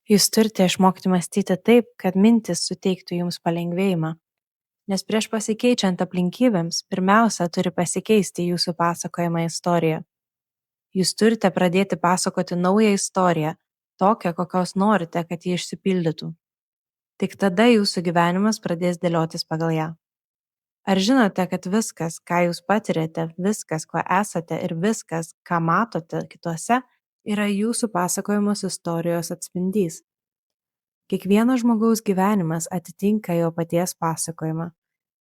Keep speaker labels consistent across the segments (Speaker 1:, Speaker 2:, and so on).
Speaker 1: Jūs turite išmokti mąstyti taip, kad mintys suteiktų jums palengvėjimą. Nes prieš pasikeičiant aplinkybėms, pirmiausia turi pasikeisti jūsų pasakojama istorija. Jūs turite pradėti pasakoti naują istoriją, tokią, kokios norite, kad ji išsipildytų. Tik tada jūsų gyvenimas pradės dėliotis pagal ją. Ar žinote, kad viskas, ką jūs patirėte, viskas, kuo esate ir viskas, ką matote kituose, yra jūsų pasakojamos istorijos atspindys? Kiekvieno žmogaus gyvenimas atitinka jo paties pasakojimą.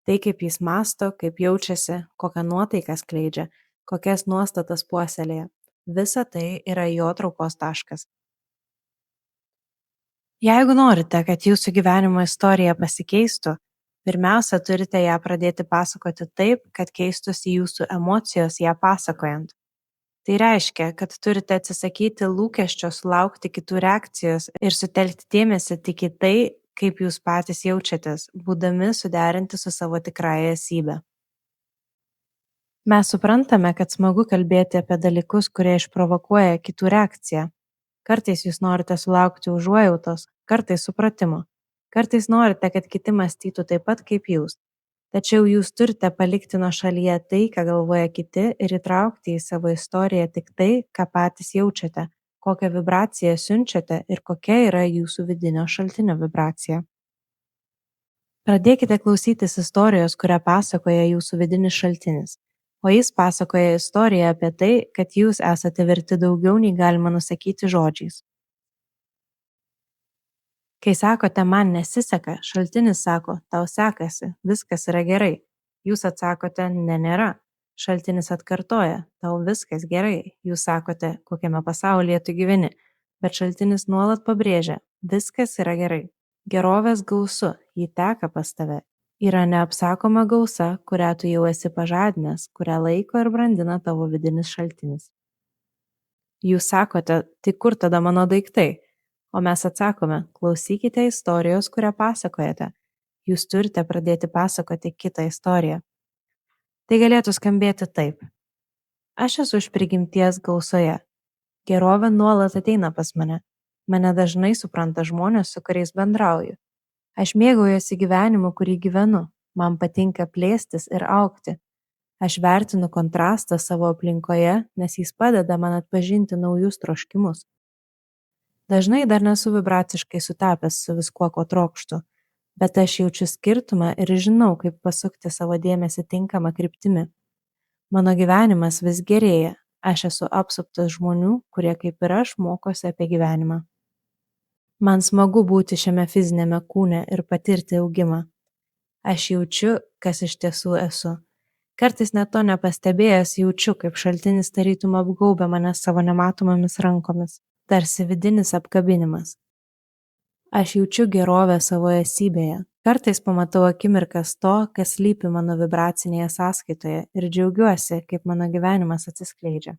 Speaker 1: Tai, kaip jis mąsto, kaip jaučiasi, kokią nuotaiką skleidžia, kokias nuostatas puoselėja. Visa tai yra jo traukos taškas. Jeigu norite, kad jūsų gyvenimo istorija pasikeistų, pirmiausia turite ją pradėti pasakoti taip, kad keistųsi jūsų emocijos ją pasakojant. Tai reiškia, kad turite atsisakyti lūkesčio sulaukti kitų reakcijos ir sutelkti dėmesį tik į tai, kaip jūs patys jaučiatės, būdami suderinti su savo tikrąja esybe. Mes suprantame, kad smagu kalbėti apie dalykus, kurie išprovokuoja kitų reakciją. Kartais jūs norite sulaukti užuojautos, kartais supratimo. Kartais norite, kad kiti mąstytų taip pat kaip jūs. Tačiau jūs turite palikti nuošalyje tai, ką galvoja kiti, ir įtraukti į savo istoriją tik tai, ką patys jaučiate, kokią vibraciją siunčiate ir kokia yra jūsų vidinio šaltinio vibracija. Pradėkite klausytis istorijos, kurią pasakoja jūsų vidinis šaltinis. O jis pasakoja istoriją apie tai, kad jūs esate verti daugiau nei galima nusakyti žodžiais. Kai sakote, man nesiseka, šaltinis sako, tau sekasi, viskas yra gerai. Jūs atsakote, ne, nėra. Šaltinis atkartoja, tau viskas gerai. Jūs sakote, kokiame pasaulyje tu gyveni, bet šaltinis nuolat pabrėžia, viskas yra gerai. Gerovės gausu, ji teka pas tave. Yra neapsakoma gausa, kurią tu jau esi pažadinęs, kurią laiko ir brandina tavo vidinis šaltinis. Jūs sakote, tai kur tada mano daiktai? O mes atsakome, klausykite istorijos, kurią pasakojate. Jūs turite pradėti pasakoti kitą istoriją. Tai galėtų skambėti taip. Aš esu iš prigimties gausoje. Gerovė nuolat ateina pas mane. Mane dažnai supranta žmonės, su kuriais bendrauju. Aš mėgaujuosi gyvenimu, kurį gyvenu. Man patinka plėstis ir augti. Aš vertinu kontrastą savo aplinkoje, nes jis padeda man atpažinti naujus troškimus. Dažnai dar nesu vibraciškai sutapęs su viskuo, ko trokštu, bet aš jaučiu skirtumą ir žinau, kaip pasukti savo dėmesį tinkamą kryptimi. Mano gyvenimas vis gerėja. Aš esu apsuptas žmonių, kurie kaip ir aš mokosi apie gyvenimą. Man smagu būti šiame fizinėme kūne ir patirti augimą. Aš jaučiu, kas iš tiesų esu. Kartais net to nepastebėjęs jaučiu, kaip šaltinis tarytum apgaubia mane savo nematomomis rankomis, tarsi vidinis apkabinimas. Aš jaučiu gerovę savo esybėje. Kartais pamatau akimirkas to, kas slypi mano vibracinėje sąskaitoje ir džiaugiuosi, kaip mano gyvenimas atsiskleidžia.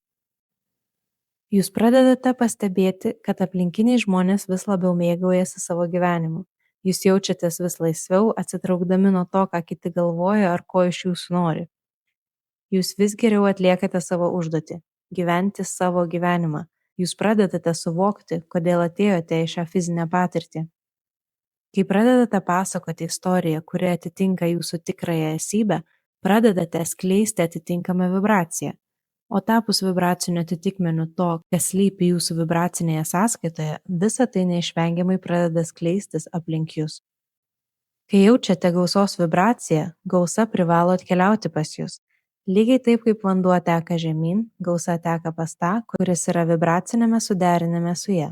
Speaker 1: Jūs pradedate pastebėti, kad aplinkiniai žmonės vis labiau mėgaujasi savo gyvenimu. Jūs jaučiatės vis laisviau, atsitraukdami nuo to, ką kiti galvoja ar ko iš jūsų nori. Jūs vis geriau atliekate savo užduotį – gyventi savo gyvenimą. Jūs pradedate suvokti, kodėl atėjote į šią fizinę patirtį. Kai pradedate pasakoti istoriją, kuri atitinka jūsų tikrąją esybę, pradedate skleisti atitinkamą vibraciją. O tapus vibraciniu atitikmeniu to, kas slypi jūsų vibracinėje sąskaitoje, visa tai neišvengiamai pradeda skleistis aplink jūs. Kai jaučiate gausos vibraciją, gausa privalo atkeliauti pas jūs. Lygiai taip, kaip vanduo teka žemyn, gausa teka pas tą, kuris yra vibracinėme suderinime su ja.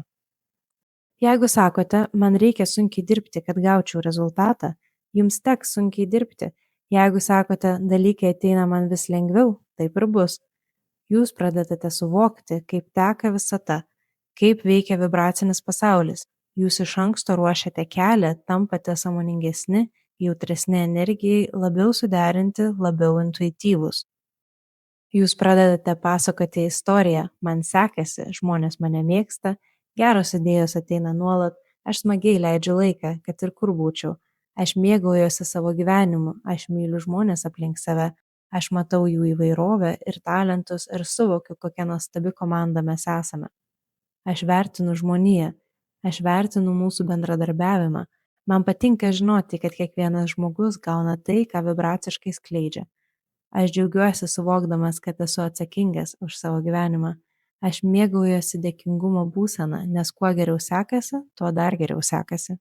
Speaker 1: Jeigu sakote, man reikia sunkiai dirbti, kad gaučiau rezultatą, jums teks sunkiai dirbti. Jeigu sakote, dalykai ateina man vis lengviau, taip ir bus. Jūs pradedate suvokti, kaip teka visata, kaip veikia vibracinis pasaulis. Jūs iš anksto ruošiate kelią, tampate sąmoningesni, jautresni energijai, labiau suderinti, labiau intuityvūs. Jūs pradedate pasakoti istoriją, man sekasi, žmonės mane mėgsta, geros idėjos ateina nuolat, aš smagiai leidžiu laiką, kad ir kur būčiau. Aš mėgaujuosi savo gyvenimu, aš myliu žmonės aplink save. Aš matau jų įvairovę ir talentus ir suvokiu, kokia nuostabi komanda mes esame. Aš vertinu žmoniją. Aš vertinu mūsų bendradarbiavimą. Man patinka žinoti, kad kiekvienas žmogus gauna tai, ką vibraciškai skleidžia. Aš džiaugiuosi suvokdamas, kad esu atsakingas už savo gyvenimą. Aš mėgaujuosi dėkingumo būseną, nes kuo geriau sekasi, tuo dar geriau sekasi.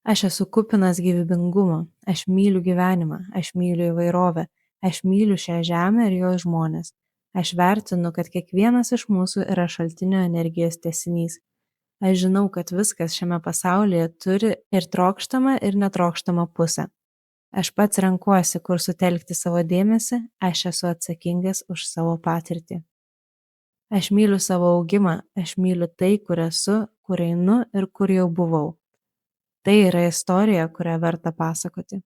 Speaker 1: Aš esu kupinas gyvybingumo, aš myliu gyvenimą, aš myliu įvairovę, aš myliu šią žemę ir jos žmonės. Aš vertinu, kad kiekvienas iš mūsų yra šaltinio energijos tęsinys. Aš žinau, kad viskas šiame pasaulyje turi ir trokštamą, ir netrokštamą pusę. Aš pats renkuosi, kur sutelkti savo dėmesį, aš esu atsakingas už savo patirtį. Aš myliu savo augimą, aš myliu tai, kur esu, kur einu ir kur jau buvau. Tai yra istorija, kurią verta pasakoti.